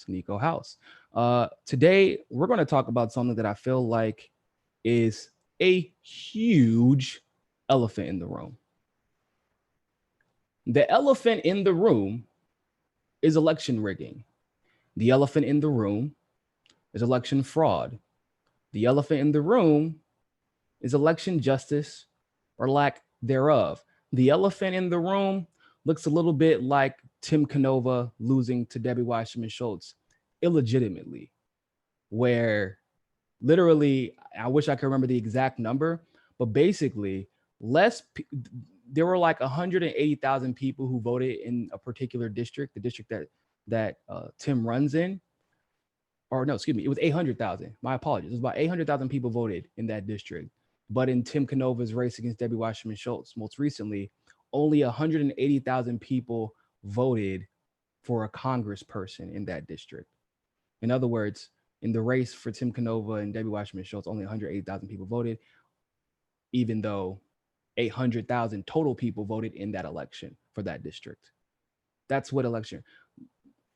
Niko House. Today, we're going to talk about something that I feel like is a huge elephant in the room. The elephant in the room is election rigging. The elephant in the room is election fraud. The elephant in the room is election justice or lack thereof. The elephant in the room looks a little bit like Tim Canova losing to Debbie Wasserman Schultz illegitimately, where literally, I wish I could remember the exact number, but basically, less. There were like 180,000 people who voted in a particular district, the district that Tim runs in. Or no, excuse me, it was 800,000. My apologies. It was about 800,000 people voted in that district. But in Tim Canova's race against Debbie Wasserman Schultz, most recently, only 180,000 people voted for a congressperson in that district. In other words, in the race for Tim Canova and Debbie Wasserman Schultz, only 180,000 people voted, even though 800,000 total people voted in that election for that district. That's what election.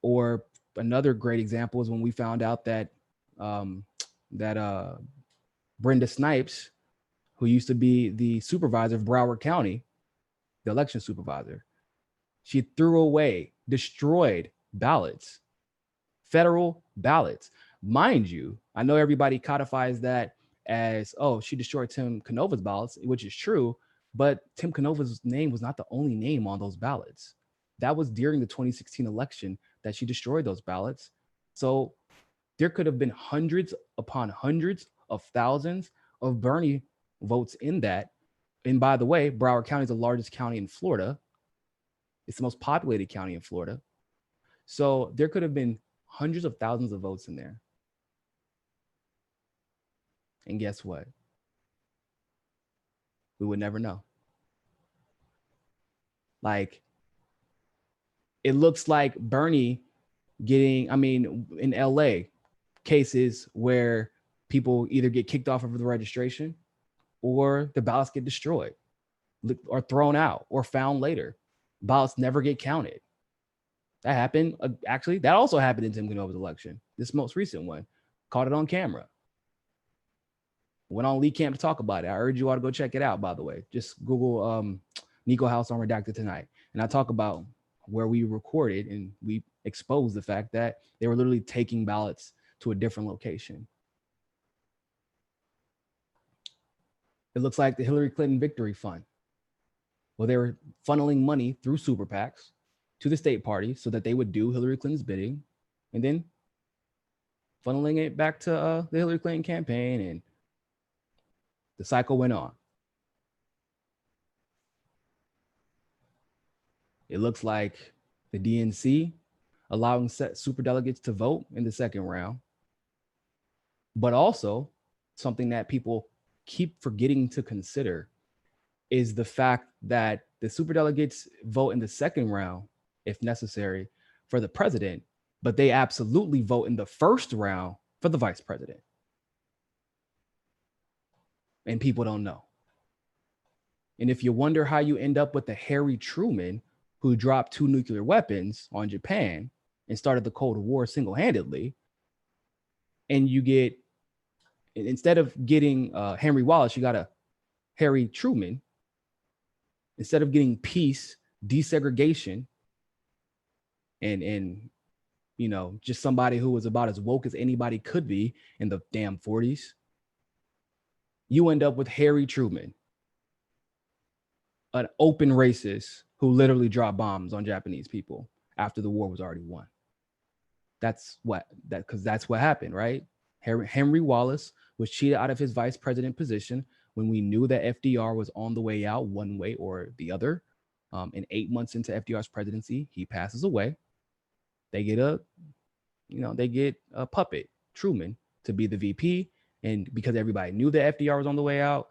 Or another great example is when we found out that um, that Brenda Snipes, who used to be the supervisor of Broward County, the election supervisor, she threw away, destroyed ballots, federal ballots. Mind you, I know everybody codifies that as, oh, she destroyed Tim Canova's ballots, which is true, but Tim Canova's name was not the only name on those ballots. That was during the 2016 election that she destroyed those ballots. So there could have been hundreds upon hundreds of thousands of Bernie votes in that. And by the way, Broward County is the largest county in Florida. It's the most populated county in Florida. So there could have been hundreds of thousands of votes in there. And guess what? We would never know. Like, it looks like Bernie getting, I mean, in LA, cases where people either get kicked off of the registration or the ballots get destroyed or thrown out or found later. Ballots never get counted. That happened. Actually, that also happened in Tim Canova's election. This most recent one, caught it on camera. Went on Lee Camp to talk about it. I urge you all to go check it out, by the way. Just Google Niko House on Redacted tonight. And I talk about where we recorded and we exposed the fact that they were literally taking ballots to a different location. It looks like the Hillary Clinton Victory Fund. Well, they were funneling money through super PACs to the state party so that they would do Hillary Clinton's bidding, and then funneling it back to the Hillary Clinton campaign, and the cycle went on. It looks like the DNC allowing superdelegates to vote in the second round, but also something that people keep forgetting to consider is the fact that the superdelegates vote in the second round, if necessary, for the president, but they absolutely vote in the first round for the vice president. And people don't know. And if you wonder how you end up with the Harry Truman who dropped 2 nuclear weapons on Japan and started the Cold War single-handedly, and you get, instead of getting Henry Wallace, you got a Harry Truman. Instead of getting peace, desegregation, and you know, just somebody who was about as woke as anybody could be in the damn 40s, you end up with Harry Truman, an open racist who literally dropped bombs on Japanese people after the war was already won. That's what happened, right? Henry Wallace was cheated out of his vice president position when we knew that FDR was on the way out one way or the other. And 8 months into FDR's presidency, he passes away. They get a puppet, Truman, to be the VP. And because everybody knew that FDR was on the way out,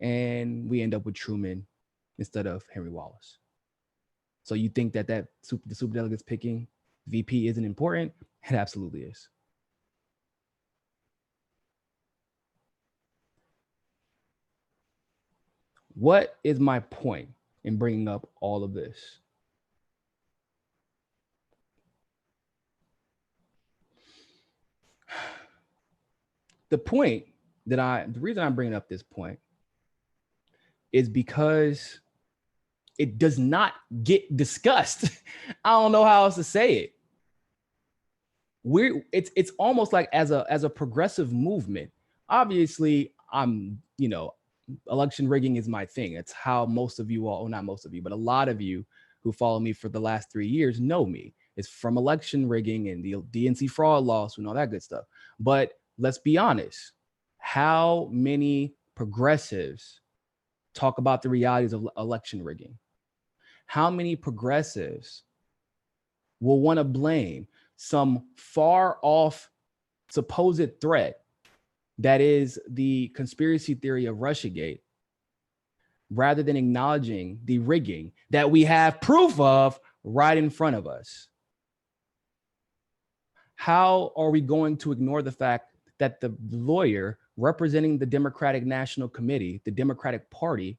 and we end up with Truman instead of Henry Wallace. So you think that the superdelegates picking VP isn't important? It absolutely is. What is my point in bringing up all of this? the point the reason I'm bringing up this point is because it does not get discussed. I don't know how else to say it. It's almost like as a progressive movement. Obviously, election rigging is my thing. It's how most of you all, well, not most of you, but a lot of you who follow me for the last 3 years know me. It's from election rigging and the DNC fraud lawsuit and all that good stuff. But let's be honest. How many progressives talk about the realities of election rigging? How many progressives will want to blame some far off supposed threat that is the conspiracy theory of Russiagate, rather than acknowledging the rigging that we have proof of right in front of us? How are we going to ignore the fact that the lawyer representing the Democratic National Committee, the Democratic Party,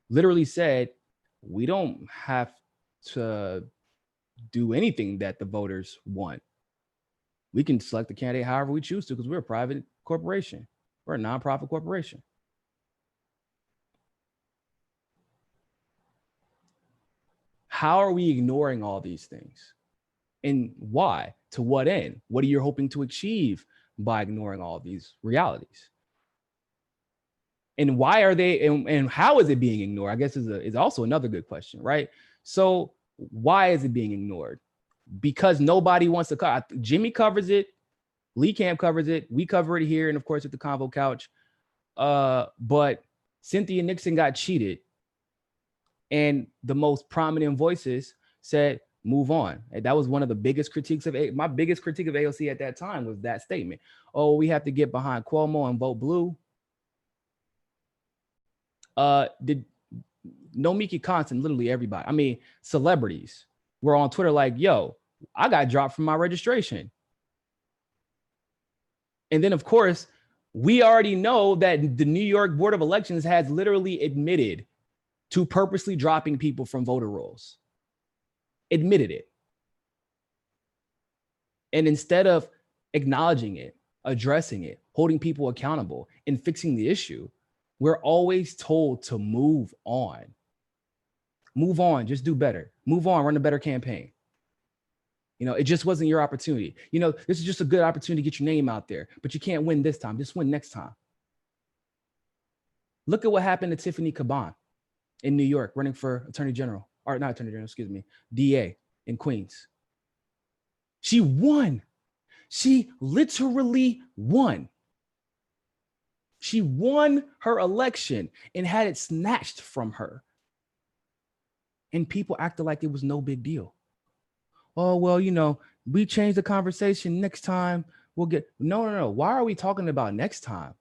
literally said, we don't have to do anything that the voters want. We can select the candidate however we choose to because we're a private corporation. We're a nonprofit corporation. How are we ignoring all these things? And why? To what end? What are you hoping to achieve by ignoring all these realities? And why are they, and how is it being ignored? I guess is also another good question, right? So why is it being ignored? Because nobody wants to cover. Jimmy covers it, Lee Camp covers it, we cover it here, and of course at the Convo Couch. But Cynthia Nixon got cheated, and the most prominent voices said, move on. And that was one of the biggest critiques of my biggest critique of AOC at that time was that statement. Oh, we have to get behind Cuomo and vote blue. Did Nomiki Constant, literally everybody, I mean, celebrities were on Twitter like, yo, I got dropped from my registration. And then, of course, we already know that the New York Board of Elections has literally admitted to purposely dropping people from voter rolls. Admitted it. And instead of acknowledging it, addressing it, holding people accountable, and fixing the issue, we're always told to move on. Move on, just do better. Move on, run a better campaign. You know, it just wasn't your opportunity. You know, this is just a good opportunity to get your name out there, but you can't win this time. Just win next time. Look at what happened to Tiffany Caban in New York, running for Attorney General, or not Attorney General, excuse me, DA in Queens. She won. She literally won. She won her election and had it snatched from her. And people acted like it was no big deal. Oh, well, you know, we changed the conversation. Next time we'll get, no. Why are we talking about next time?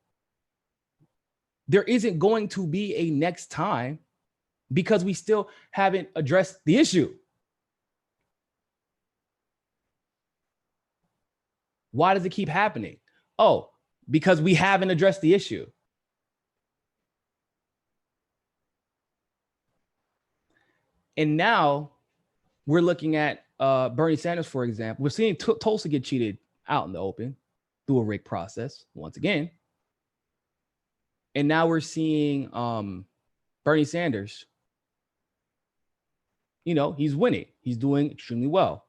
There isn't going to be a next time because we still haven't addressed the issue. Why does it keep happening? Oh, because we haven't addressed the issue. And now we're looking at Bernie Sanders, for example. We're seeing Tulsa get cheated out in the open through a rigged process once again. And now we're seeing Bernie Sanders, you know, he's winning. He's doing extremely well.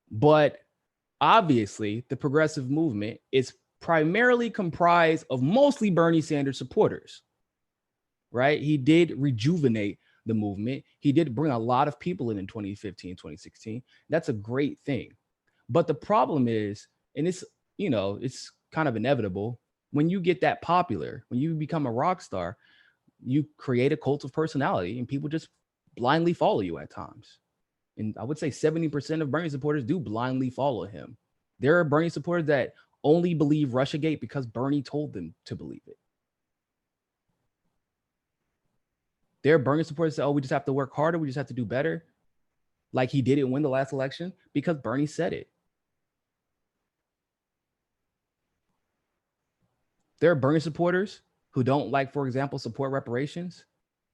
But obviously, the progressive movement is primarily comprised of mostly Bernie Sanders supporters, right? He did rejuvenate the movement. He did bring a lot of people in 2015, 2016. That's a great thing. But the problem is, and it's, you know, it's kind of inevitable, when you get that popular, when you become a rock star, you create a cult of personality and people just blindly follow you at times. And I would say 70% of Bernie supporters do blindly follow him. There are Bernie supporters that only believe Russiagate because Bernie told them to believe it. There are Bernie supporters that say, oh, we just have to work harder. We just have to do better. Like he didn't win the last election because Bernie said it. There are Bernie supporters who don't like, for example, support reparations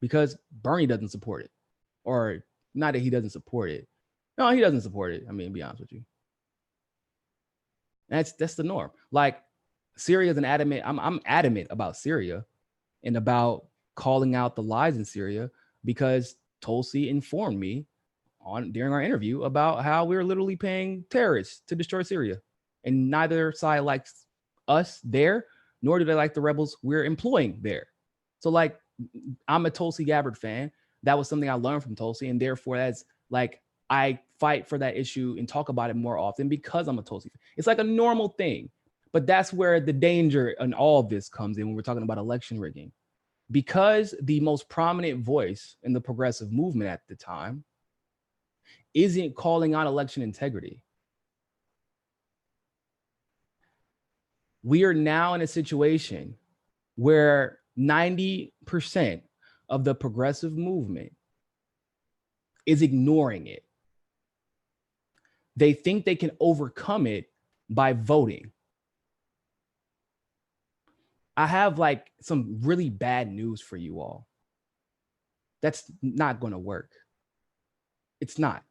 because Bernie doesn't support it. Or not that he doesn't support it. No, he doesn't support it. I mean, to be honest with you. That's the norm. Like Syria is an adamant. I'm adamant about Syria and about calling out the lies in Syria because Tulsi informed me during our interview about how we're literally paying terrorists to destroy Syria, and neither side likes us there, nor do they like the rebels we're employing there. So like, I'm a Tulsi Gabbard fan. That was something I learned from Tulsi, and therefore that's like I fight for that issue and talk about it more often because I'm a Tulsi fan. It's like a normal thing, but that's where the danger in all of this comes in when we're talking about election rigging. Because the most prominent voice in the progressive movement at the time isn't calling out election integrity. We are now in a situation where 90% of the progressive movement is ignoring it. They think they can overcome it by voting. I have like some really bad news for you all. That's not going to work. It's not.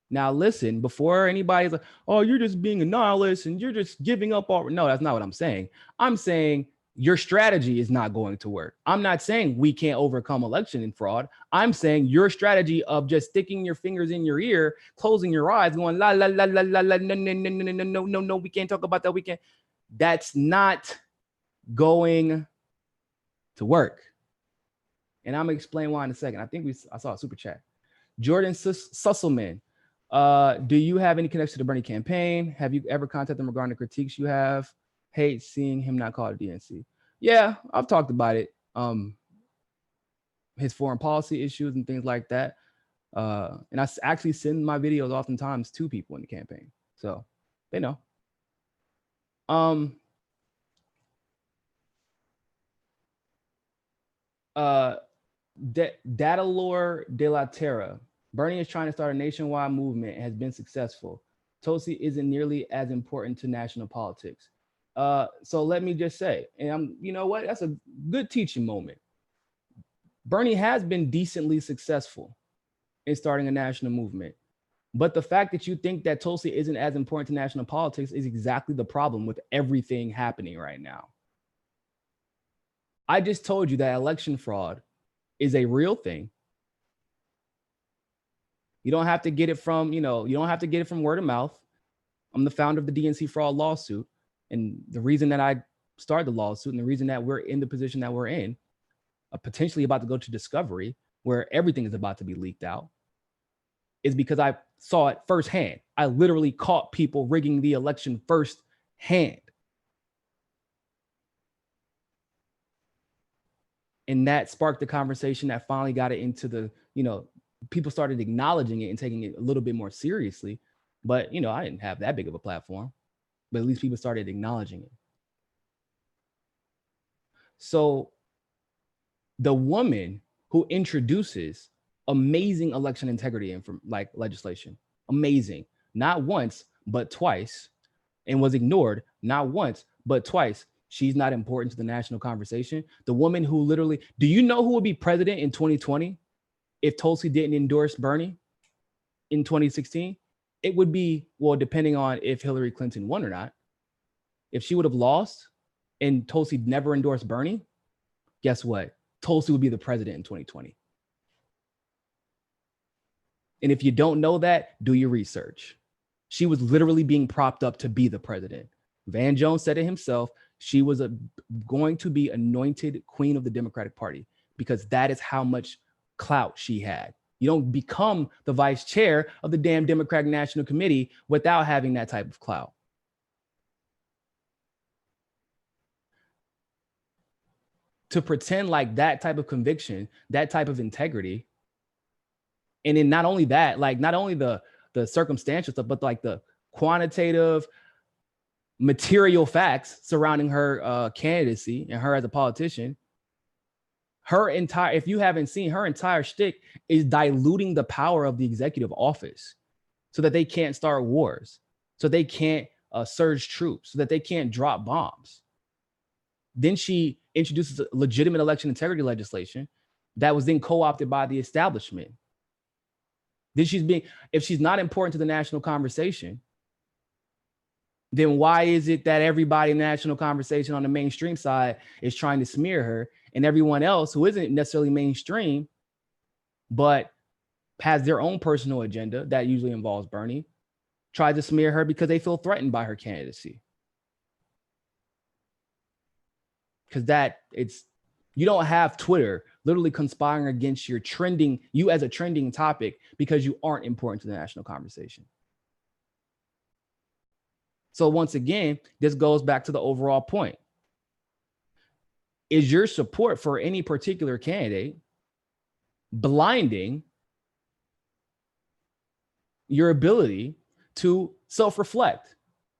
Now, listen, before anybody's like, oh, you're just being a nihilist and you're just giving up all. No, that's not what I'm saying. I'm saying your strategy is not going to work. I'm not saying we can't overcome election and fraud. I'm saying your strategy of just sticking your fingers in your ear, closing your eyes, going la la la la la la, no no no no no no no no, we can't talk about that. We can't. That's not going to work. And I'm gonna explain why in a second. I think I saw a super chat. Jordan Susselman, do you have any connection to the Bernie campaign? Have you ever contacted them regarding the critiques you have? Hate seeing him not called a DNC. Yeah, I've talked about it. His foreign policy issues and things like that. And I actually send my videos oftentimes to people in the campaign. So they know. Datalore de la Terra. Bernie is trying to start a nationwide movement and has been successful. Tulsi isn't nearly as important to national politics. So let me just say, and you know what? That's a good teaching moment. Bernie has been decently successful in starting a national movement. But the fact that you think that Tulsi isn't as important to national politics is exactly the problem with everything happening right now. I just told you that election fraud is a real thing. You don't have to get it from, you don't have to get it from word of mouth. I'm the founder of the DNC fraud lawsuit. And the reason that I started the lawsuit and the reason that we're in the position that we're in, potentially about to go to discovery, where everything is about to be leaked out, is because I saw it firsthand. I literally caught people rigging the election firsthand. And that sparked the conversation that finally got it into the, people started acknowledging it and taking it a little bit more seriously. But, I didn't have that big of a platform, but at least people started acknowledging it. So the woman who introduces amazing election integrity and like legislation, amazing, not once, but twice, and was ignored, not once, but twice. She's not important to the national conversation. The woman who literally, do you know who would be president in 2020 if Tulsi didn't endorse Bernie in 2016? It would be, well, depending on if Hillary Clinton won or not. If she would have lost and Tulsi never endorsed Bernie, guess what? Tulsi would be the president in 2020. And if you don't know that, do your research. She was literally being propped up to be the president. Van Jones said it himself. She was going to be anointed queen of the Democratic Party because that is how much clout she had. You don't become the vice chair of the damn Democratic National Committee without having that type of clout. To pretend like that type of conviction, that type of integrity, and then not only that, like not only the circumstantial stuff, but like the quantitative material facts surrounding her candidacy and her as a politician. Her entire, if you haven't seen, her entire shtick is diluting the power of the executive office so that they can't start wars, so they can't surge troops, so that they can't drop bombs. Then she introduces a legitimate election integrity legislation that was then co-opted by the establishment. Then if she's not important to the national conversation, then why is it that everybody in the national conversation on the mainstream side is trying to smear her, and everyone else who isn't necessarily mainstream, but has their own personal agenda that usually involves Bernie, tries to smear her because they feel threatened by her candidacy? Because you don't have Twitter literally conspiring against you as a trending topic because you aren't important to the national conversation. So once again, this goes back to the overall point. Is your support for any particular candidate blinding your ability to self-reflect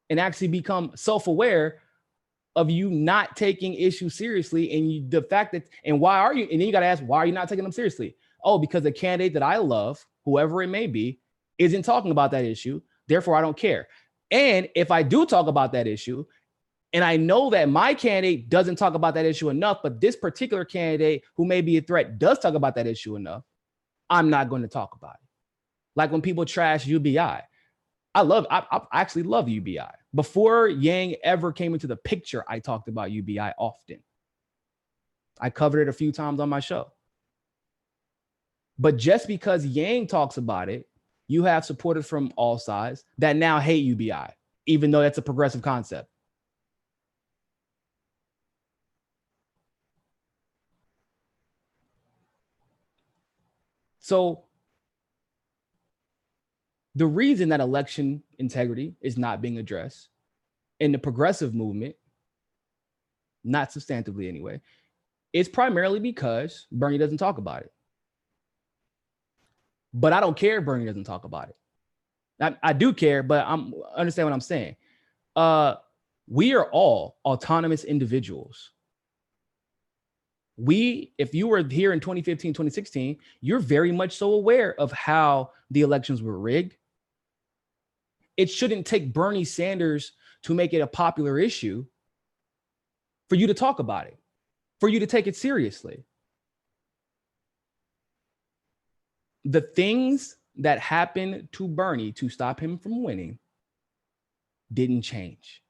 and actually become self-aware of you not taking issues seriously, and the fact that, and why are you, and then you got to ask, why are you not taking them seriously? Oh, because the candidate that I love, whoever it may be, isn't talking about that issue. Therefore, I don't care. And if I do talk about that issue, and I know that my candidate doesn't talk about that issue enough, but this particular candidate who may be a threat does talk about that issue enough, I'm not going to talk about it. Like when people trash UBI. I actually love UBI. Before Yang ever came into the picture, I talked about UBI often. I covered it a few times on my show. But just because Yang talks about it, you have supporters from all sides that now hate UBI, even though that's a progressive concept. So the reason that election integrity is not being addressed in the progressive movement, not substantively anyway, is primarily because Bernie doesn't talk about it. But I don't care if Bernie doesn't talk about it. I do care, but understand what I'm saying. We are all autonomous individuals. If you were here in 2015, 2016, you're very much so aware of how the elections were rigged. It shouldn't take Bernie Sanders to make it a popular issue for you to talk about it, for you to take it seriously. The things that happened to Bernie to stop him from winning didn't change.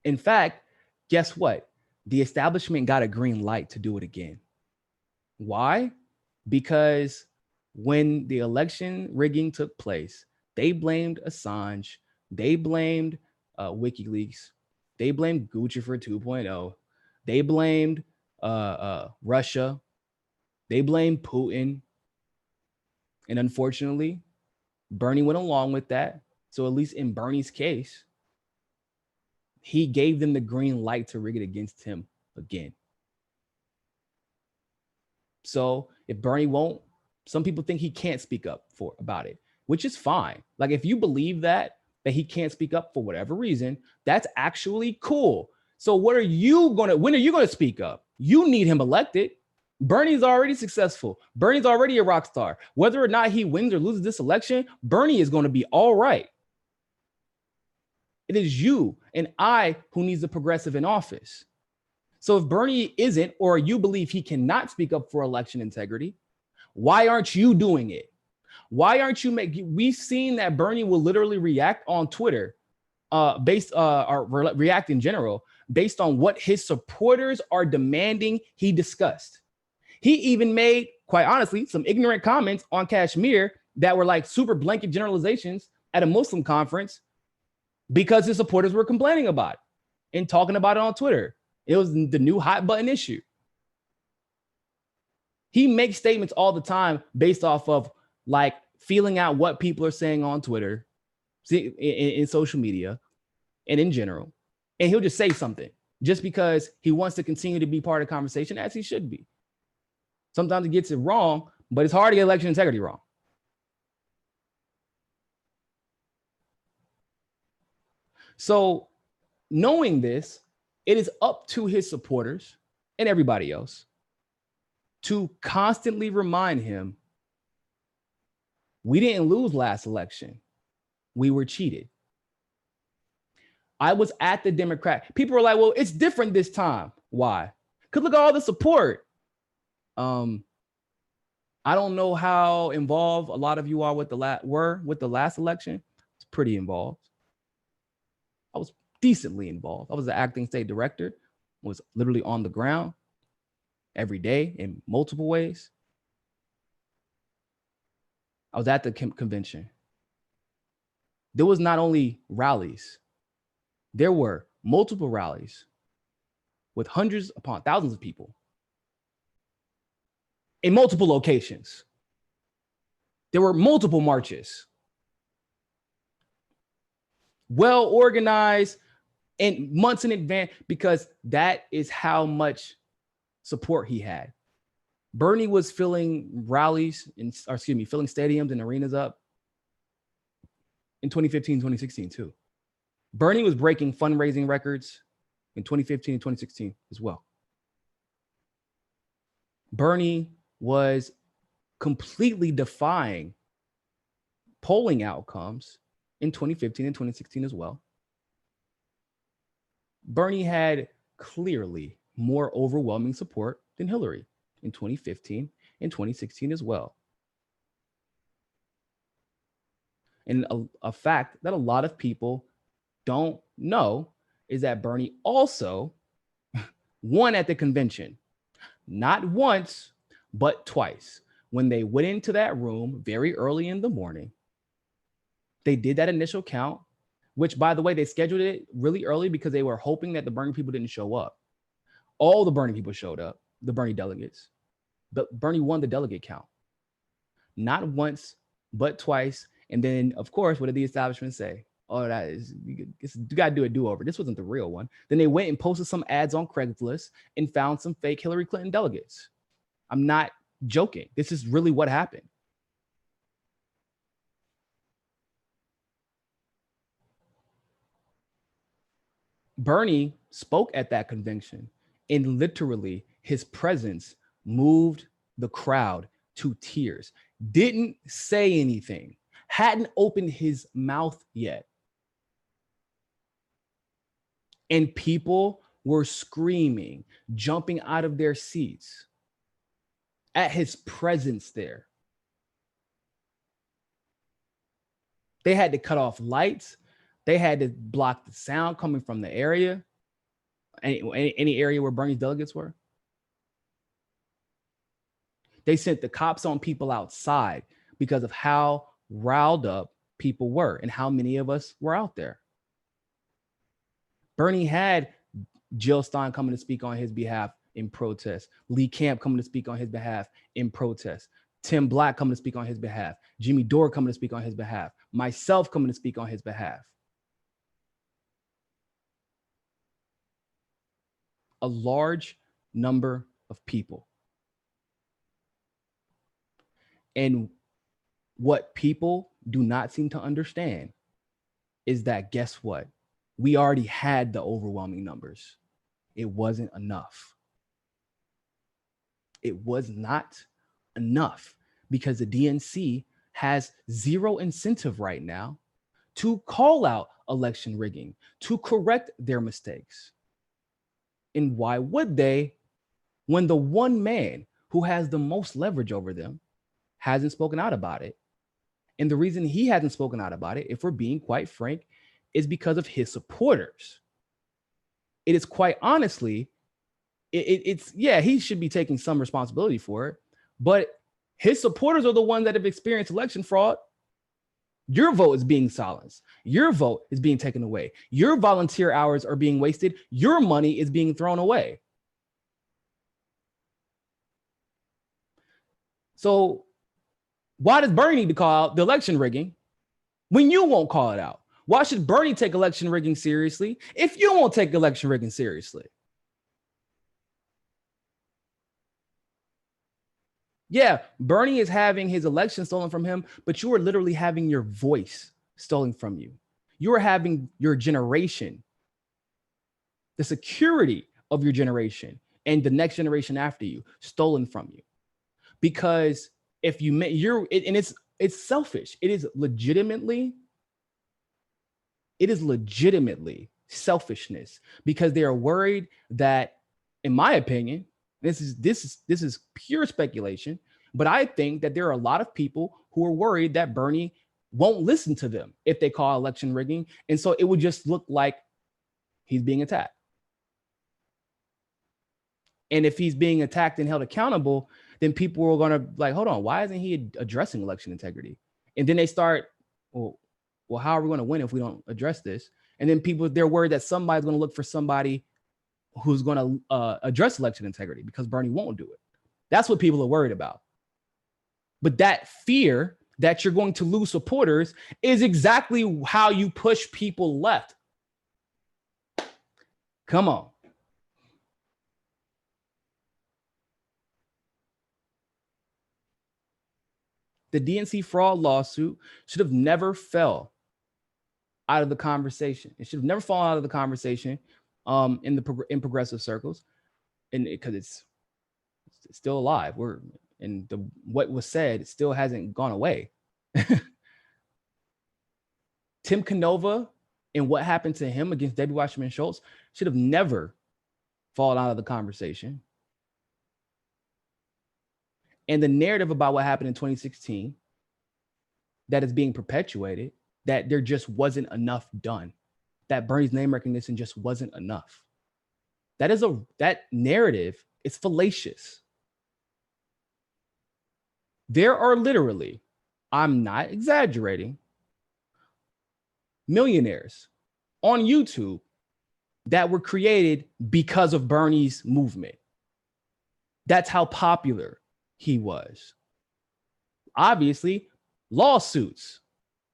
In fact, guess what? The establishment got a green light to do it again. Why? Because when the election rigging took place, they blamed Assange, they blamed WikiLeaks, they blamed Gucci for 2.0, they blamed Russia, they blamed Putin. And unfortunately, Bernie went along with that. So at least in Bernie's case, he gave them the green light to rig it against him again. So if Bernie won't, some people think he can't speak up about it, which is fine. Like if you believe that he can't speak up for whatever reason, that's actually cool. So when are you going to speak up? You need him elected. Bernie's already successful. Bernie's already a rock star. Whether or not he wins or loses this election, Bernie is going to be all right. It is you and I who needs the progressive in office. So if Bernie isn't, or you believe he cannot speak up for election integrity, why aren't you doing it? Why aren't you we've seen that Bernie will literally react on Twitter or react in general based on what his supporters are demanding he discussed. He even made, quite honestly, some ignorant comments on Kashmir that were like super blanket generalizations at a Muslim conference because his supporters were complaining about it and talking about it on Twitter. It was the new hot button issue. He makes statements all the time based off of like feeling out what people are saying on Twitter, in social media, and in general. And he'll just say something just because he wants to continue to be part of the conversation, as he should be. Sometimes he gets it wrong, but it's hard to get election integrity wrong. So knowing this, it is up to his supporters and everybody else to constantly remind him, we didn't lose last election. We were cheated. I was at the Democrat. People were like, well, it's different this time. Why? Because look at all the support. I don't know how involved a lot of you are with the last election. It's pretty involved. I was decently involved. I was the acting state director, was literally on the ground every day in multiple ways. I was at the convention. There was not only rallies, there were multiple rallies with hundreds upon thousands of people in multiple locations. There were multiple marches, well organized and months in advance, because that is how much support he had. Bernie was filling rallies, filling stadiums and arenas up in 2015, 2016 too. Bernie was breaking fundraising records in 2015 and 2016 as well. Bernie was completely defying polling outcomes in 2015 and 2016 as well. Bernie had clearly more overwhelming support than Hillary in 2015 and 2016 as well. And a fact that a lot of people don't know is that Bernie also won at the convention, not once, but twice. When they went into that room very early in the morning, they did that initial count, which, by the way, they scheduled it really early because they were hoping that the Bernie people didn't show up. All the Bernie people showed up, the Bernie delegates, but Bernie won the delegate count. Not once, but twice. And then, of course, what did the establishment say? Oh, you got to do a do-over. This wasn't the real one. Then they went and posted some ads on Craigslist and found some fake Hillary Clinton delegates. I'm not joking. This is really what happened. Bernie spoke at that convention, and literally his presence moved the crowd to tears. Didn't say anything, hadn't opened his mouth yet. And people were screaming, jumping out of their seats at his presence there. They had to cut off lights. They had to block the sound coming from the area, any area where Bernie's delegates were. They sent the cops on people outside because of how riled up people were and how many of us were out there. Bernie had Jill Stein coming to speak on his behalf in protest, Lee Camp coming to speak on his behalf in protest, Tim Black coming to speak on his behalf, Jimmy Dore coming to speak on his behalf, myself coming to speak on his behalf. A large number of people. And what people do not seem to understand is that, guess what? We already had the overwhelming numbers. It wasn't enough. It was not enough because the DNC has zero incentive right now to call out election rigging, to correct their mistakes. And why would they, when the one man who has the most leverage over them hasn't spoken out about it? And the reason he hasn't spoken out about it, if we're being quite frank, is because of his supporters. It is quite honestly, it's he should be taking some responsibility for it, but his supporters are the ones that have experienced election fraud. Your vote is being silenced. Your vote is being taken away. Your volunteer hours are being wasted. Your money is being thrown away. So why does Bernie need to call out the election rigging when you won't call it out? Why should Bernie take election rigging seriously if you won't take election rigging seriously? Yeah, Bernie is having his election stolen from him, but you are literally having your voice stolen from you. You are having your generation, the security of your generation and the next generation after you stolen from you. Because if you and it's selfish. It is legitimately selfishness because they are worried that, in my opinion, this is pure speculation, but I think that there are a lot of people who are worried that Bernie won't listen to them if they call election rigging. And so it would just look like he's being attacked. And if he's being attacked and held accountable, then people are going to like, hold on, why isn't he addressing election integrity? And then they start, well, how are we going to win if we don't address this? And then people, they're worried that somebody's going to look for somebody who's going to address election integrity because Bernie won't do it. That's what people are worried about. But that fear that you're going to lose supporters is exactly how you push people left. Come on. The DNC fraud lawsuit should have never fell out of the conversation. It should have never fallen out of the conversation in progressive circles, and because it's still alive. What was said still hasn't gone away. Tim Canova and what happened to him against Debbie Wasserman Schultz should have never fallen out of the conversation. And the narrative about what happened in 2016 that is being perpetuated, that there just wasn't enough done, that Bernie's name recognition just wasn't enough. That narrative is fallacious. There are literally, I'm not exaggerating, millionaires on YouTube that were created because of Bernie's movement. That's how popular he was. Obviously, lawsuits,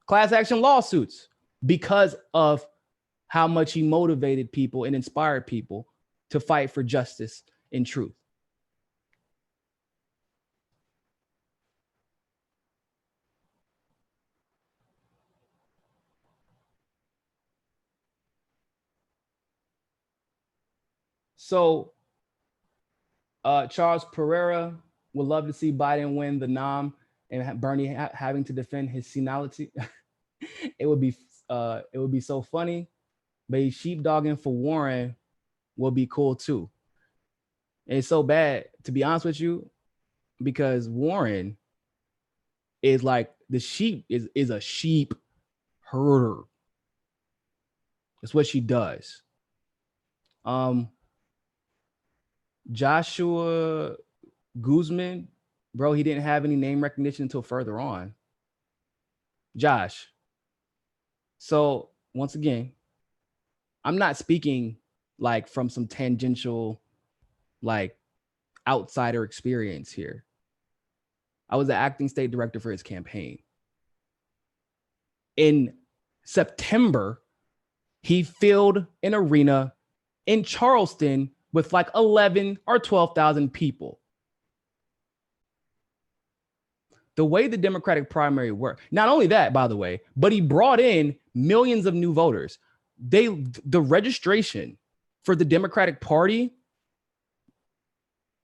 class action lawsuits, because of how much he motivated people and inspired people to fight for justice and truth. So Charles Pereira would love to see Biden win the nom and Bernie having to defend his senility. It would be so funny, but he's sheepdogging for Warren will be cool too. And it's so bad, to be honest with you, because Warren is like the sheep is a sheep herder. That's what she does. Joshua Guzman, bro, he didn't have any name recognition until further on. Josh. So once again, I'm not speaking like from some tangential, like outsider experience here. I was the acting state director for his campaign. In September, he filled an arena in Charleston with like 11 or 12,000 people. The way the Democratic primary worked, not only that, by the way, but he brought in millions of new voters. The registration for the Democratic Party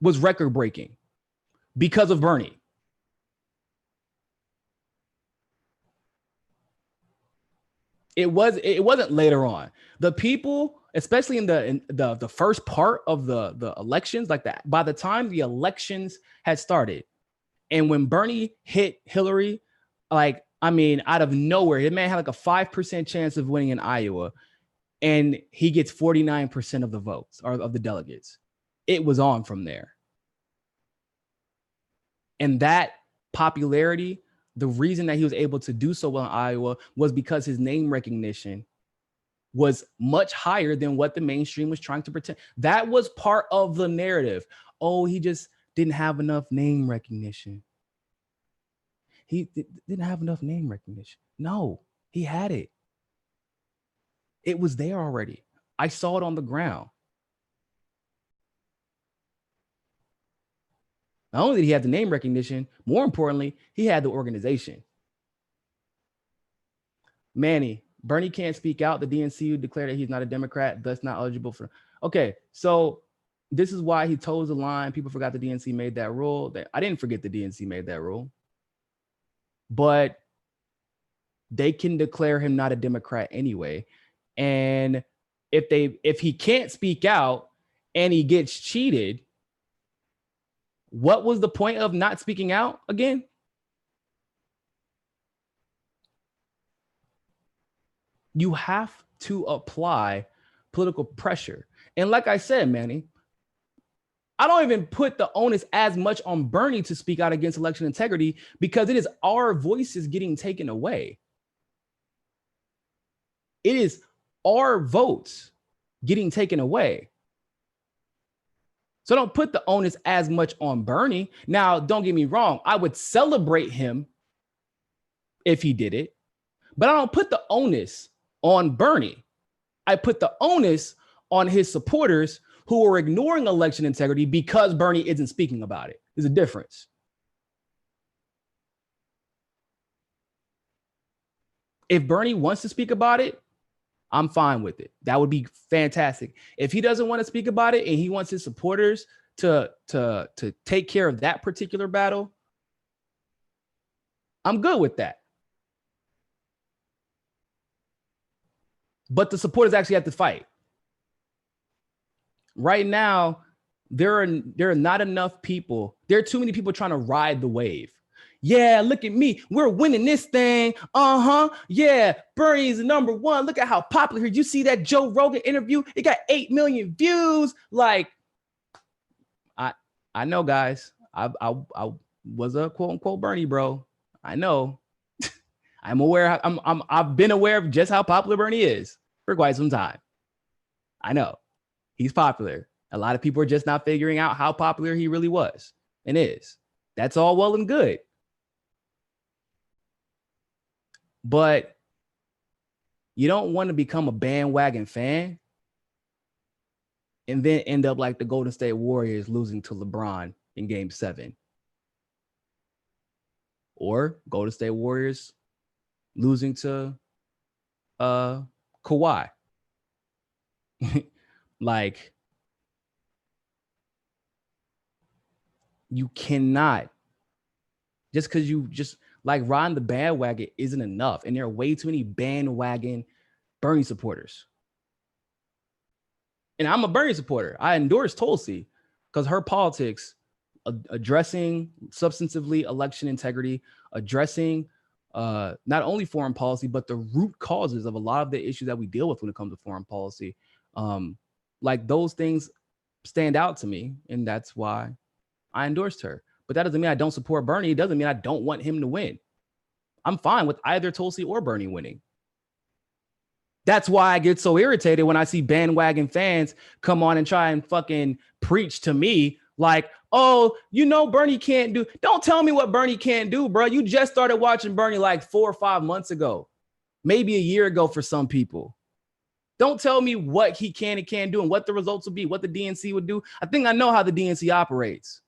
was record-breaking because of Bernie. It wasn't later on. The people, especially in the first part of the elections, like that, by the time the elections had started, and when Bernie hit Hillary, like, I mean, out of nowhere, the man had like a 5% chance of winning in Iowa, and he gets 49% of the votes or of the delegates. It was on from there. And that popularity, the reason that he was able to do so well in Iowa was because his name recognition was much higher than what the mainstream was trying to pretend. That was part of the narrative. Oh, he just didn't have enough name recognition. He didn't have enough name recognition. No, he had it. It was there already. I saw it on the ground. Not only did he have the name recognition, more importantly, he had the organization. Manny, Bernie can't speak out. The DNC declared that he's not a Democrat, thus not eligible for. Okay, so this is why he toes the line. People forgot the DNC made that rule. I didn't forget the DNC made that rule. But they can declare him not a Democrat anyway. And if he can't speak out and he gets cheated, what was the point of not speaking out again? You have to apply political pressure. And like I said, Manny, I don't even put the onus as much on Bernie to speak out against election integrity because it is our voices getting taken away. It is our votes getting taken away. So don't put the onus as much on Bernie. Now, don't get me wrong. I would celebrate him if he did it, but I don't put the onus on Bernie. I put the onus on his supporters who are ignoring election integrity because Bernie isn't speaking about it. There's a difference. If Bernie wants to speak about it, I'm fine with it. That would be fantastic. If he doesn't want to speak about it and he wants his supporters to take care of that particular battle, I'm good with that. But the supporters actually have to fight. Right now, there are not enough people. There are too many people trying to ride the wave. Yeah, look at me. We're winning this thing. Yeah, Bernie's number one. Look at how popular. Did you see that Joe Rogan interview? It got 8 million views. Like, I know, guys. I was a quote unquote Bernie bro. I know. I'm aware. I've been aware of just how popular Bernie is for quite some time. I know he's popular. A lot of people are just not figuring out how popular he really was and is. That's all well and good. But you don't want to become a bandwagon fan and then end up like the Golden State Warriors losing to LeBron in Game 7. Or Golden State Warriors losing to Kawhi. Like, you cannot, just because you just like riding the bandwagon isn't enough. And there are way too many bandwagon Bernie supporters. And I'm a Bernie supporter. I endorse Tulsi because her politics, addressing substantively election integrity, addressing not only foreign policy, but the root causes of a lot of the issues that we deal with when it comes to foreign policy. Like those things stand out to me. And that's why I endorsed her. But that doesn't mean I don't support Bernie. It doesn't mean I don't want him to win. I'm fine with either Tulsi or Bernie winning. That's why I get so irritated when I see bandwagon fans come on and try and fucking preach to me like, oh, you know, Bernie can't do. Don't tell me what Bernie can't do, bro. You just started watching Bernie like 4 or 5 months ago, maybe a year ago for some people. Don't tell me what he can and can't do and what the results will be, what the DNC would do. I think I know how the DNC operates.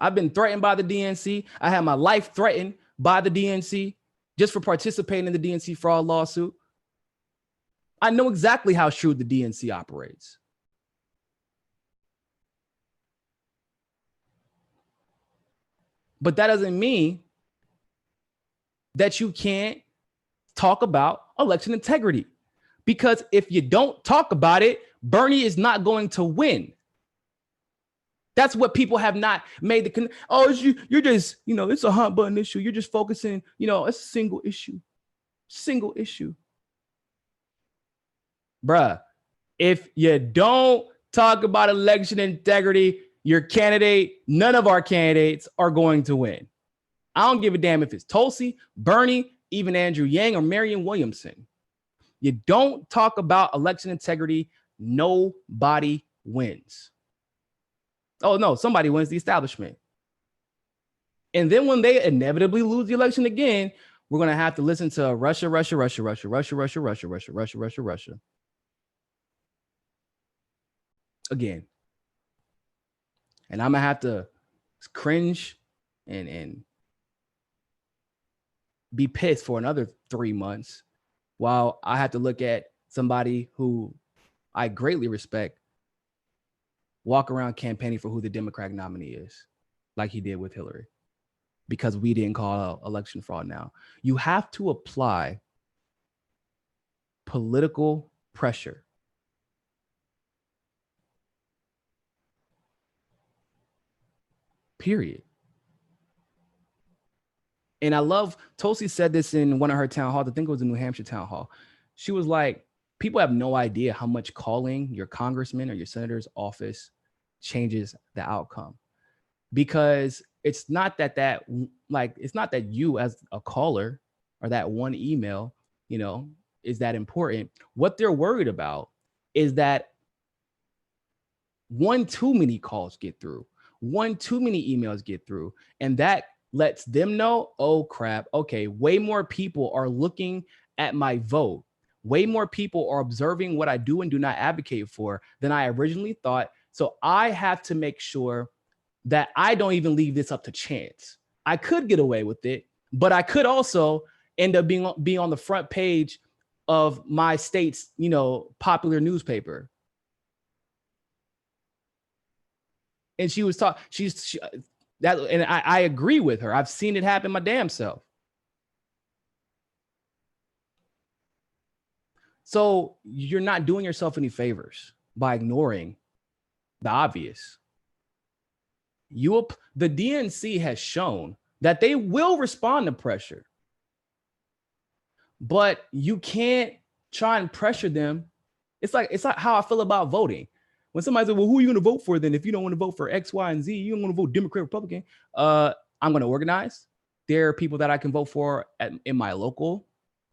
I've been threatened by the DNC. I had my life threatened by the DNC just for participating in the DNC fraud lawsuit. I know exactly how shrewd the DNC operates. But that doesn't mean that you can't talk about election integrity. Because if you don't talk about it, Bernie is not going to win. That's what people have not made the you're just, it's a hot button issue. You're just focusing, it's a single issue. Bruh, if you don't talk about election integrity, your candidate, none of our candidates are going to win. I don't give a damn if it's Tulsi, Bernie, even Andrew Yang or Marianne Williamson. You don't talk about election integrity, nobody wins. Oh, no, somebody wins, the establishment. And then when they inevitably lose the election again, we're going to have to listen to Russia. Again. And I'm going to have to cringe and be pissed for another 3 months while I have to look at somebody who I greatly respect walk around campaigning for who the Democratic nominee is, like he did with Hillary, because we didn't call out election fraud. Now, you have to apply political pressure. Period. And I love, Tulsi said this in one of her town halls. I think it was a New Hampshire town hall. She was like, people have no idea how much calling your congressman or your senator's office changes the outcome. Because it's not that like, it's not that you as a caller or that one email, you know, is that important. What they're worried about is that one too many calls get through, one too many emails get through, and that lets them know, oh crap, okay, way more people are looking at my vote. Way more people are observing what I do and do not advocate for than I originally thought. So I have to make sure that I don't even leave this up to chance. I could get away with it, but I could also end up being on the front page of my state's, you know, popular newspaper. And she was talking, that, and I agree with her. I've seen it happen my damn self. So you're not doing yourself any favors by ignoring the obvious. The DNC has shown that they will respond to pressure, but you can't try and pressure them. It's like how I feel about voting. When somebody says, well, who are you going to vote for then? If you don't want to vote for X, Y, and Z, you don't want to vote Democrat, Republican. I'm going to organize. There are people that I can vote for in my local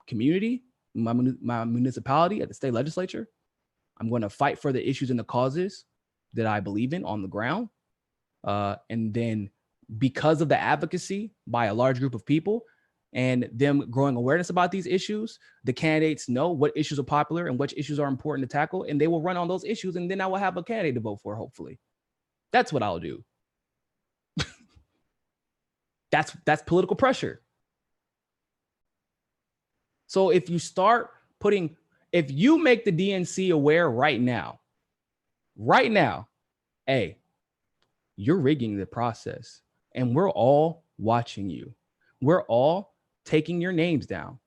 community, my municipality, at the state legislature. I'm going to fight for the issues and the causes that I believe in on the ground. And then because of the advocacy by a large group of people and them growing awareness about these issues, the candidates know what issues are popular and which issues are important to tackle, and they will run on those issues, and then I will have a candidate to vote for, hopefully. That's what I'll do. That's political pressure. So if you start if you make the DNC aware right now, hey, you're rigging the process, and we're all watching you. We're all taking your names down.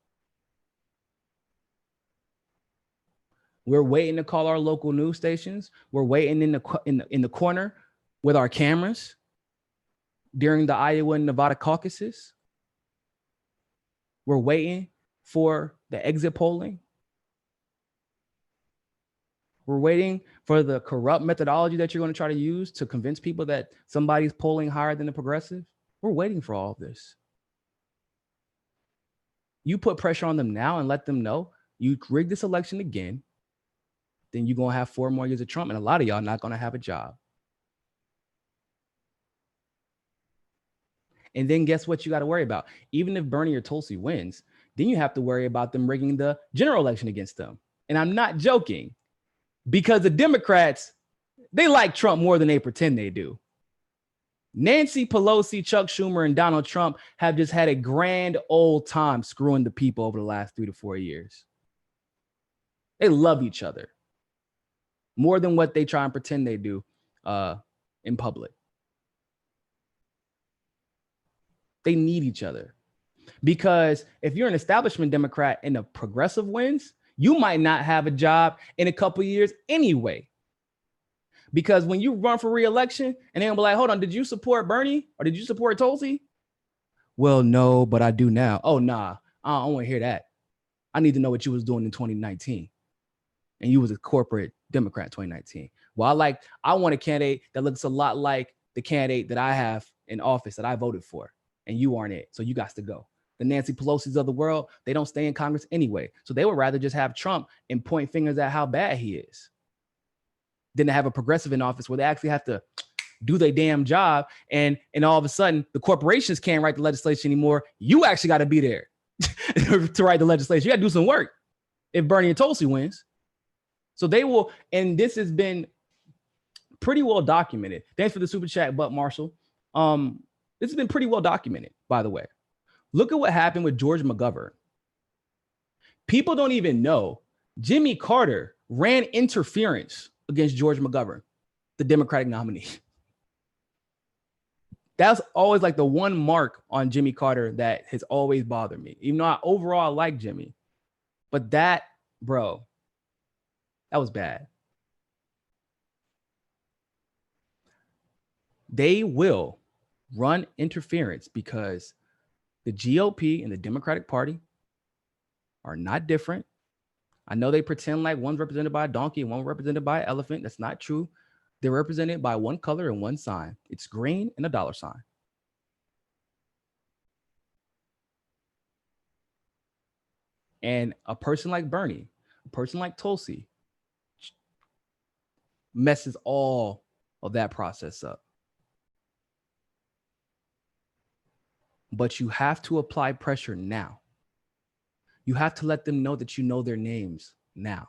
We're waiting to call our local news stations. We're waiting in the corner with our cameras during the Iowa and Nevada caucuses. We're waiting for the exit polling. We're waiting for the corrupt methodology that you're going to try to use to convince people that somebody's polling higher than the progressive. We're waiting for all of this. You put pressure on them now and let them know you rig this election again, then you're going to have 4 more years of Trump, and a lot of y'all not going to have a job. And then guess what you got to worry about? Even if Bernie or Tulsi wins, then you have to worry about them rigging the general election against them. And I'm not joking, because the Democrats, they like Trump more than they pretend they do. Nancy Pelosi, Chuck Schumer, and Donald Trump have just had a grand old time screwing the people over the last 3 to 4 years. They love each other more than what they try and pretend they do in public. They need each other, because if you're an establishment Democrat and a progressive wins, you might not have a job in a couple of years anyway. Because when you run for re-election and they'll be like, hold on, did you support Bernie or did you support Tulsi? Well, no, but I do now. Oh, nah, I don't want to hear that. I need to know what you was doing in 2019. And you was a corporate Democrat in 2019. Well, I want a candidate that looks a lot like the candidate that I have in office that I voted for, and you aren't it. So you got to go. The Nancy Pelosi's of the world, they don't stay in Congress anyway. So they would rather just have Trump and point fingers at how bad he is than to have a progressive in office where they actually have to do their damn job. And all of a sudden, the corporations can't write the legislation anymore. You actually got to be there to write the legislation. You got to do some work if Bernie and Tulsi wins. So they will, and this has been pretty well documented. Thanks for the super chat, Butt Marshall. This has been pretty well documented, by the way. Look at what happened with George McGovern. People don't even know Jimmy Carter ran interference against George McGovern, the Democratic nominee. That's always like the one mark on Jimmy Carter that has always bothered me. Even though overall I like Jimmy. But that, bro, that was bad. They will run interference because The GOP and the Democratic Party are not different. I know they pretend like one's represented by a donkey and one represented by an elephant. That's not true. They're represented by one color and one sign. It's green and a dollar sign. And a person like Bernie, a person like Tulsi, messes all of that process up. But you have to apply pressure now. You have to let them know that you know their names now.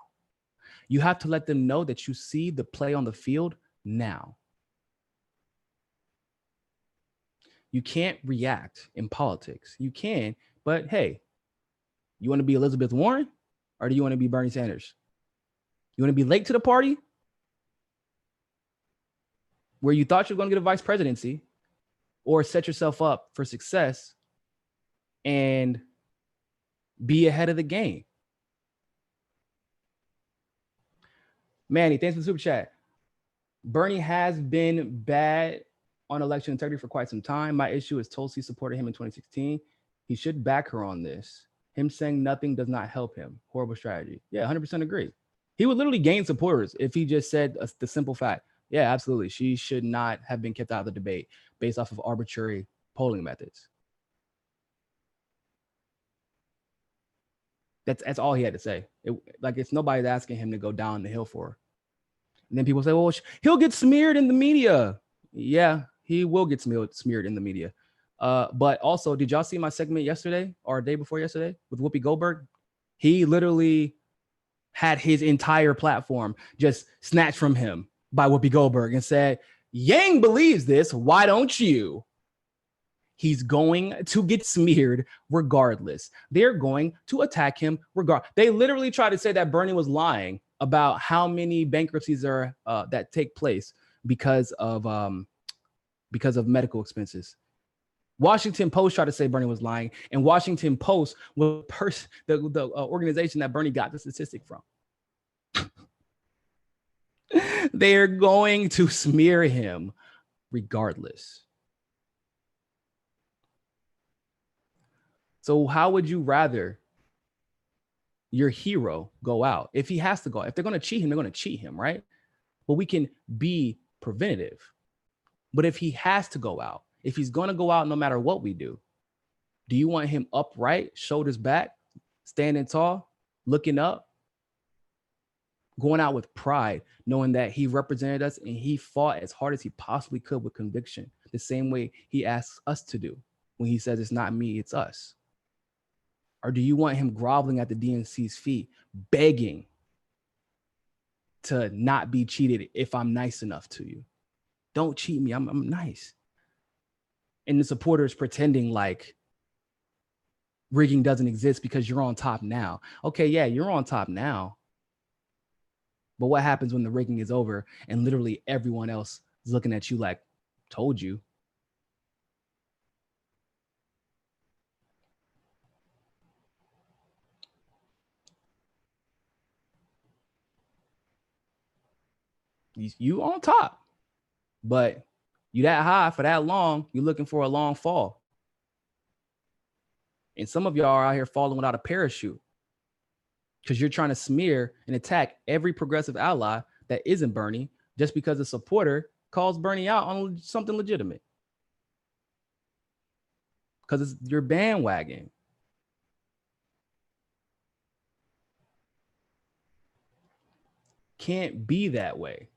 You have to let them know that you see the play on the field now. You can't react in politics. You can, but hey, you want to be Elizabeth Warren or do you want to be Bernie Sanders? You want to be late to the party where you thought you were going to get a vice presidency, or set yourself up for success and be ahead of the game? Manny, thanks for the super chat. Bernie has been bad on election integrity for quite some time. My issue is Tulsi supported him in 2016. He should back her on this. Him saying nothing does not help him. Horrible strategy. Yeah, 100% agree. He would literally gain supporters if he just said the simple fact. Yeah, absolutely. She should not have been kept out of the debate based off of arbitrary polling methods. That's all he had to say. It's nobody's asking him to go down the hill for her. And then people say, well, he'll get smeared in the media. Yeah, he will get smeared in the media. But also, did y'all see my segment yesterday or day before yesterday with Whoopi Goldberg? He literally had his entire platform just snatched from him by Whoopi Goldberg and said, Yang believes this, why don't you? He's going to get smeared regardless. They're going to attack him regardless. They literally tried to say that Bernie was lying about how many bankruptcies are that take place because of medical expenses. Washington Post tried to say Bernie was lying, and Washington Post was the organization that Bernie got the statistic from. They're going to smear him regardless. So how would you rather your hero go out? If he has to go, if they're going to cheat him, they're going to cheat him, right? But we can be preventative. But if he has to go out, if he's going to go out no matter what we do you want him upright, shoulders back, standing tall, looking up, going out with pride, knowing that he represented us and he fought as hard as he possibly could with conviction, the same way he asks us to do when he says it's not me, it's us? Or do you want him groveling at the DNC's feet, begging to not be cheated if I'm nice enough to you? Don't cheat me, I'm nice. And the supporters pretending like rigging doesn't exist because you're on top now. Okay, yeah, you're on top now. But what happens when the rigging is over and literally everyone else is looking at you like, told you? You on top, but you that high for that long, you're looking for a long fall. And some of y'all are out here falling without a parachute because you're trying to smear and attack every progressive ally that isn't Bernie just because a supporter calls Bernie out on something legitimate. Because it's your bandwagon. Can't be that way.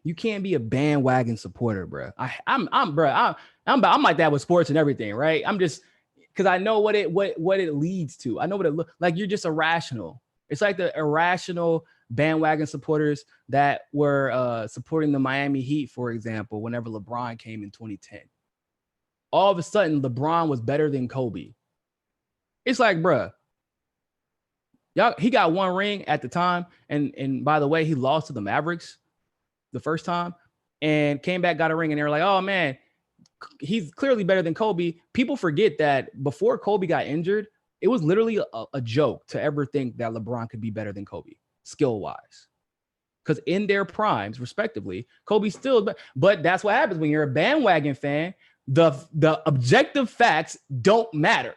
You can't be a bandwagon supporter, bro. I'm like that with sports and everything, right? I'm just because I know what it leads to. I know what it looks like. You're just irrational. It's like the irrational bandwagon supporters that were supporting the Miami Heat, for example, whenever LeBron came in 2010. All of a sudden, LeBron was better than Kobe. It's like, bruh, he got one ring at the time, and by the way, he lost to the Mavericks the first time and came back, got a ring, and they were like, oh man, he's clearly better than Kobe. People forget that before Kobe got injured, it was literally a joke to ever think that LeBron could be better than Kobe skill-wise. Because in their primes, respectively, Kobe's still, but that's what happens when you're a bandwagon fan. The objective facts don't matter.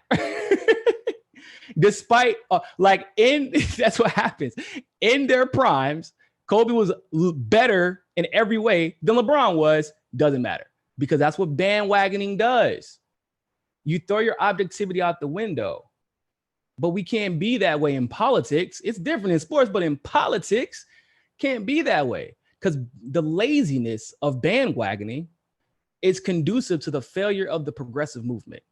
Despite that's what happens. In their primes, Kobe was better in every way than LeBron was. Doesn't matter, because that's what bandwagoning does. You throw your objectivity out the window. But we can't be that way in politics. It's different in sports, but in politics, can't be that way, because the laziness of bandwagoning is conducive to the failure of the progressive movement.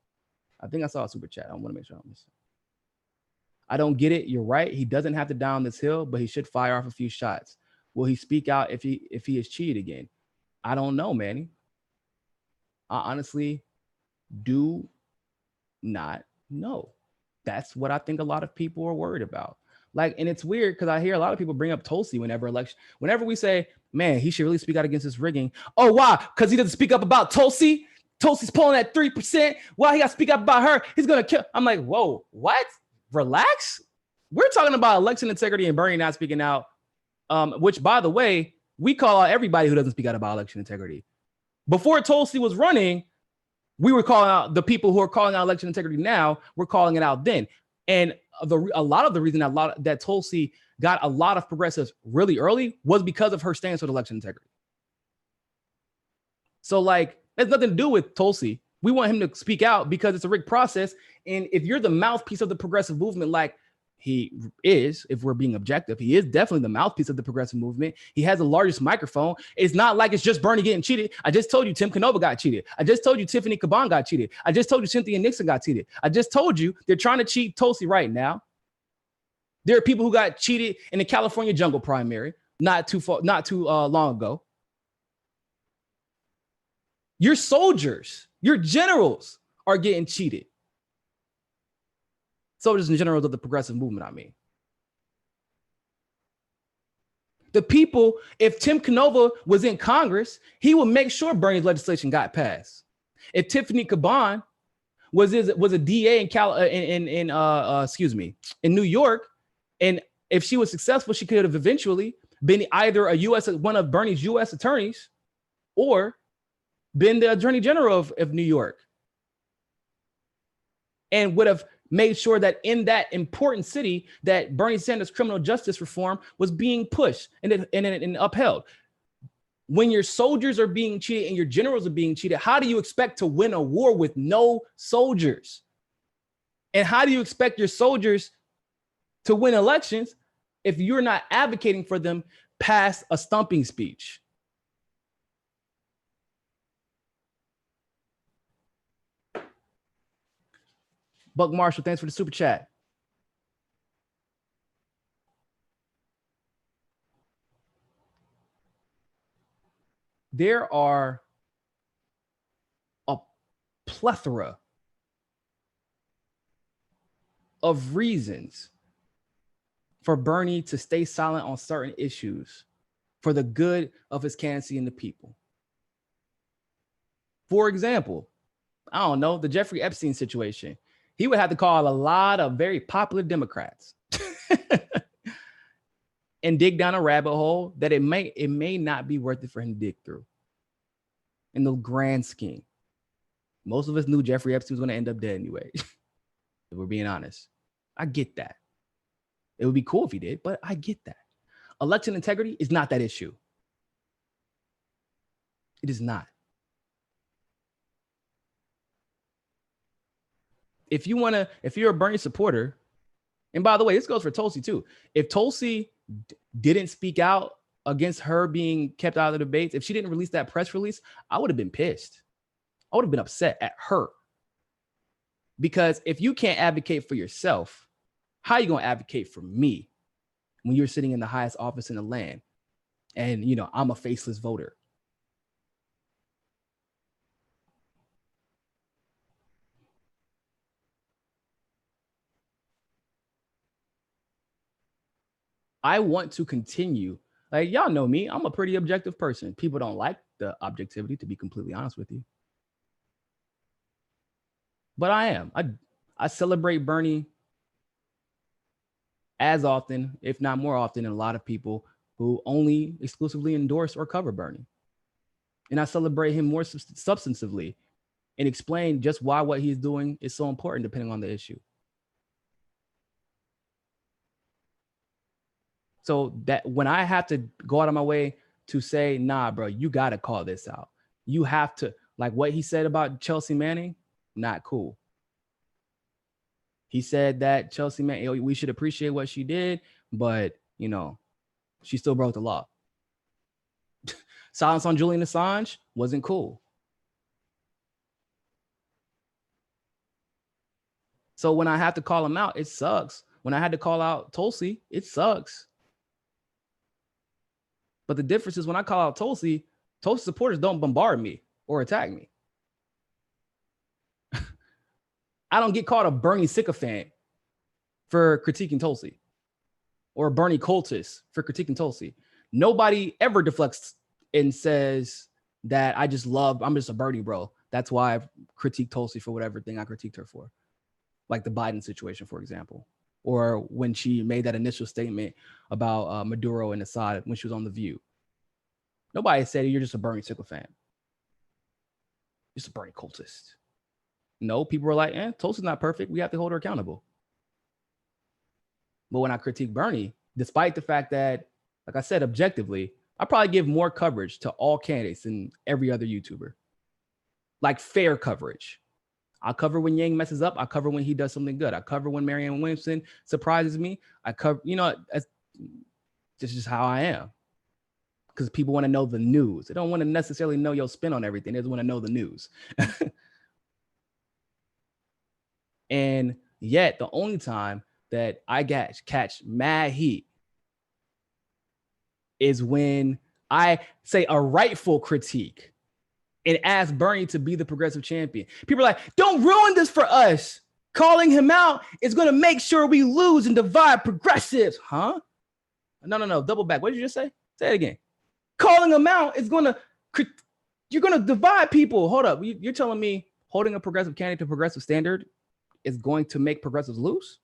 I think I saw a super chat. I want to make sure I don't miss it. I don't get it. You're right. He doesn't have to down this hill, but he should fire off a few shots. Will he speak out if he is cheated again? I don't know, Manny. I honestly do not know. That's what I think a lot of people are worried about. And it's weird because I hear a lot of people bring up Tulsi whenever we say, man, he should really speak out against this rigging. Oh, why? Because he doesn't speak up about Tulsi. Tulsi's polling at 3%. Why he got to speak up about her? He's going to kill. I'm like, whoa, what? Relax. We're talking about election integrity and Bernie not speaking out, which, by the way, we call out everybody who doesn't speak out about election integrity. Before Tulsi was running, we were calling out the people who are calling out election integrity now. We're calling it out then. And a lot of the reason that Tulsi got a lot of progressives really early was because of her stance with election integrity. So there's nothing to do with Tulsi. We want him to speak out because it's a rigged process. And if you're the mouthpiece of the progressive movement, like he is, if we're being objective, he is definitely the mouthpiece of the progressive movement. He has the largest microphone. It's not like it's just Bernie getting cheated. I just told you Tim Canova got cheated. I just told you Tiffany Caban got cheated. I just told you Cynthia Nixon got cheated. I just told you they're trying to cheat Tulsi right now. There are people who got cheated in the California jungle primary not too long ago. Your soldiers, your generals are getting cheated. Soldiers and generals of the progressive movement, I mean. The people, if Tim Canova was in Congress, he would make sure Bernie's legislation got passed. If Tiffany Caban was a DA in New York, and if she was successful, she could have eventually been either one of Bernie's U.S. attorneys or been the Attorney General of New York, and would have made sure that in that important city that Bernie Sanders' criminal justice reform was being pushed and upheld. When your soldiers are being cheated and your generals are being cheated, how do you expect to win a war with no soldiers? And how do you expect your soldiers to win elections if you're not advocating for them past a stumping speech? Buck Marshall, thanks for the super chat. There are a plethora of reasons for Bernie to stay silent on certain issues for the good of his candidacy and the people. For example, I don't know, the Jeffrey Epstein situation. He would have to call a lot of very popular Democrats and dig down a rabbit hole that it may not be worth it for him to dig through. In the grand scheme, most of us knew Jeffrey Epstein was going to end up dead anyway. If we're being honest, I get that. It would be cool if he did, but I get that. Election integrity is not that issue. It is not. If you're a Bernie supporter, and by the way, this goes for Tulsi too. If Tulsi didn't speak out against her being kept out of the debates, if she didn't release that press release, I would have been pissed. I would have been upset at her. Because if you can't advocate for yourself, how are you going to advocate for me when you're sitting in the highest office in the land? And, I'm a faceless voter. I want to continue. Y'all know me. I'm a pretty objective person. People don't like the objectivity, to be completely honest with you. But I am. I celebrate Bernie as often, if not more often, than a lot of people who only exclusively endorse or cover Bernie. And I celebrate him more substantively and explain just why what he's doing is so important depending on the issue. So that when I have to go out of my way to say, nah, bro, you got to call this out. You have to, like what he said about Chelsea Manning, not cool. He said that Chelsea Manning, we should appreciate what she did, but, you know, she still broke the law. Silence on Julian Assange wasn't cool. So when I have to call him out, it sucks. When I had to call out Tulsi, it sucks. But the difference is when I call out Tulsi supporters don't bombard me or attack me. I don't get called a Bernie sycophant for critiquing Tulsi or a Bernie cultist for critiquing Tulsi. Nobody ever deflects and says that I'm just a Bernie bro. That's why I critiqued Tulsi for whatever thing I critiqued her for. Like the Biden situation, for example. Or when she made that initial statement about Maduro and Assad when she was on The View. Nobody said you're just a Bernie sycophant. Just a Bernie cultist. No, people were like, Tulsi's not perfect. We have to hold her accountable. But when I critique Bernie, despite the fact that, like I said, objectively, I probably give more coverage to all candidates than every other YouTuber. Like fair coverage. I'll cover when Yang messes up. I'll cover when he does something good. I cover when Marianne Williamson surprises me. I cover, that's just how I am. Because people want to know the news. They don't want to necessarily know your spin on everything. They just want to know the news. And yet the only time that I catch mad heat is when I say a rightful critique and ask Bernie to be the progressive champion. People are like, don't ruin this for us. Calling him out is going to make sure we lose and divide progressives. Huh? No. Double back. What did you just say? Say it again. Calling him out is going to, you're going to divide people. Hold up. You're telling me holding a progressive candidate to progressive standard is going to make progressives lose?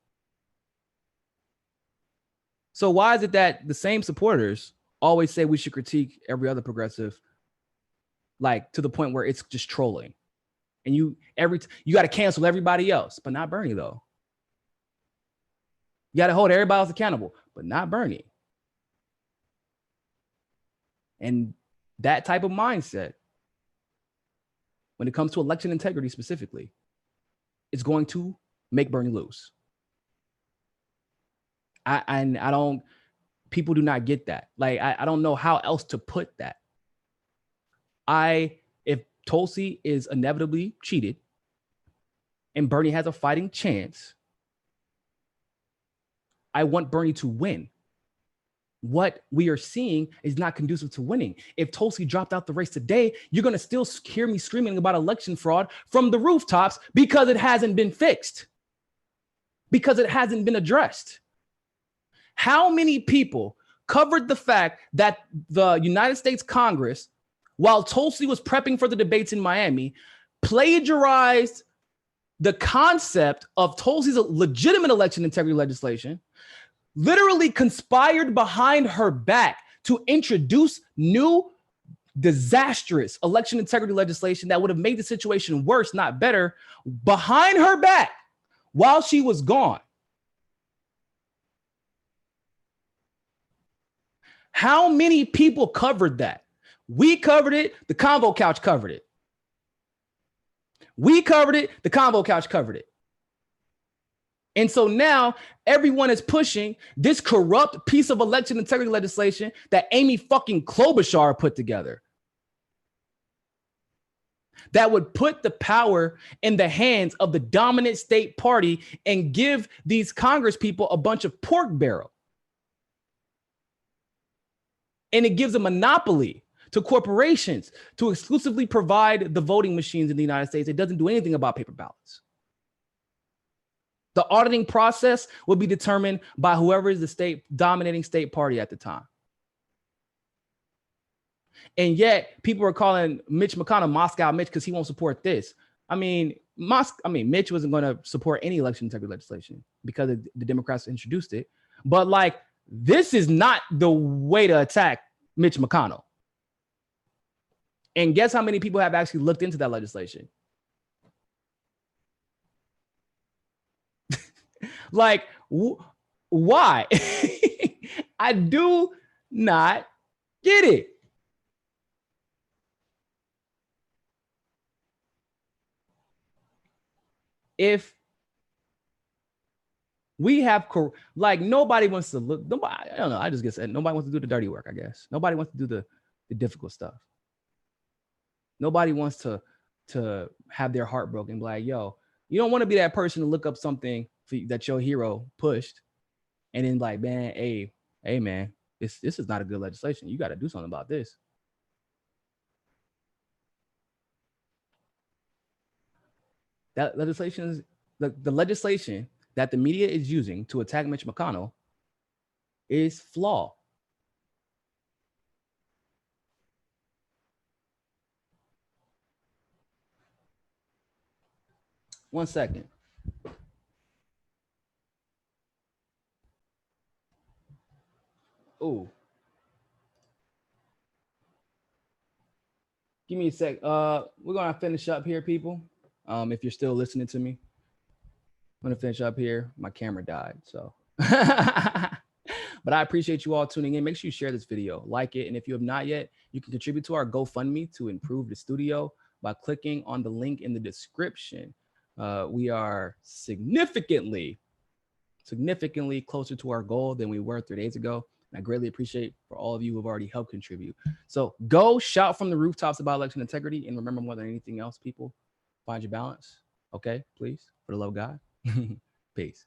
So why is it that the same supporters always say we should critique every other progressive, like to the point where it's just trolling, and you got to cancel everybody else, but not Bernie though. You got to hold everybody else accountable, but not Bernie. And that type of mindset, when it comes to election integrity specifically, is going to make Bernie lose. People do not get that. Like, I don't know how else to put that. If Tulsi is inevitably cheated and Bernie has a fighting chance, I want Bernie to win. What we are seeing is not conducive to winning. If Tulsi dropped out the race today, you're going to still hear me screaming about election fraud from the rooftops because it hasn't been fixed, because it hasn't been addressed. How many people covered the fact that the United States Congress, while Tulsi was prepping for the debates in Miami, plagiarized the concept of Tulsi's legitimate election integrity legislation, literally conspired behind her back to introduce new disastrous election integrity legislation that would have made the situation worse, not better, behind her back while she was gone? How many people covered that? We covered it. The CONVO couch covered it. We covered it. The CONVO couch covered it. And so now everyone is pushing this corrupt piece of election integrity legislation that Amy fucking Klobuchar put together, that would put the power in the hands of the dominant state party and give these Congress people a bunch of pork barrel. And it gives a monopoly to corporations to exclusively provide the voting machines in the United States. It doesn't do anything about paper ballots. The auditing process will be determined by whoever is the dominating state party at the time. And yet people are calling Mitch McConnell Moscow Mitch because he won't support this. Mitch wasn't going to support any election integrity legislation because the Democrats introduced it. But like, this is not the way to attack Mitch McConnell. And guess how many people have actually looked into that legislation? Like, why? I do not get it. If we have, like, nobody wants to look, nobody, I don't know, I just guess nobody wants to do the dirty work, I guess. Nobody wants to do the difficult stuff. Nobody wants to have their heart broken. Like, yo, you don't want to be that person to look up something that your hero pushed, and then like, man, hey man, this is not a good legislation. You got to do something about this. That legislation is the legislation that the media is using to attack Mitch McConnell is flawed. One second. Oh, give me a sec. We're gonna finish up here, people. If you're still listening to me, I'm gonna finish up here. My camera died, so. But I appreciate you all tuning in. Make sure you share this video, like it, and if you have not yet, you can contribute to our GoFundMe to improve the studio by clicking on the link in the description. We are significantly closer to our goal than we were 3 days ago. And I greatly appreciate for all of you who have already helped contribute. So go shout from the rooftops about election integrity. And remember, more than anything else, people, find your balance. Okay, please, for the love of God. Peace.